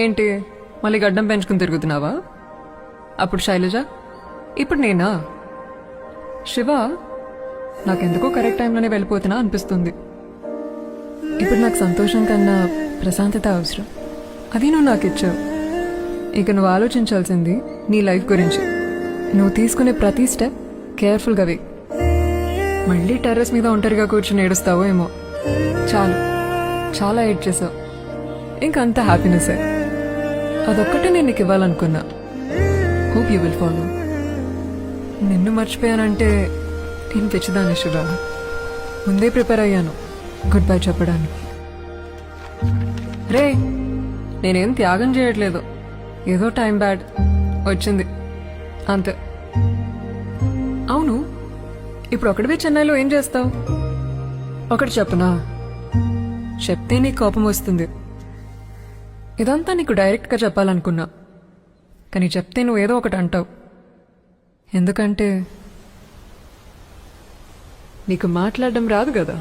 ఏంటి మళ్ళీ గడ్డం పెంచుకుని తిరుగుతున్నావా? అప్పుడు శైలజ, ఇప్పుడు నేనా? శివ, నాకెందుకో కరెక్ట్ టైంలోనే వెళ్ళిపోతున్నా అనిపిస్తుంది. ఇప్పుడు నాకు సంతోషం కన్నా ప్రశాంతత అవసరం. అది నువ్వు నాకు ఇచ్చావు. ఇక నువ్వు ఆలోచించాల్సింది నీ లైఫ్ గురించి. నువ్వు తీసుకునే ప్రతి స్టెప్ కేర్ఫుల్గా వే. మళ్ళీ టెర్రస్ మీద ఒంటరిగా కూర్చొని ఏడుస్తావో ఏమో. చాలు, చాలా ఏడ్ చేసావు. ఇంకంత హ్యాపీనెస్సే. అదొక్కటే నేను నీకు ఇవ్వాలనుకున్నా. Hope you will follow. నిన్ను మర్చిపోయానంటే నేను పిచ్చిదాన్ని శివ. ముందే ప్రిపేర్ అయ్యాను గుడ్ బై చెప్పడానికి. రే, నేనేం త్యాగం చేయట్లేదు. ఏదో టైం బ్యాడ్ వచ్చింది అంతే. అవును, ఇప్పుడు ఒకటివే చెన్నైలో ఏం చేస్తావు? ఒకటి చెప్పనా? చెప్తే నీకు కోపం వస్తుంది. ఇదంతా నీకు డైరెక్ట్గా చెప్పాలనుకున్నా, కానీ చెప్తే నువ్వు ఏదో ఒకటి అంటావు. ఎందుకంటే నీకు మాట్లాడడం రాదు కదా.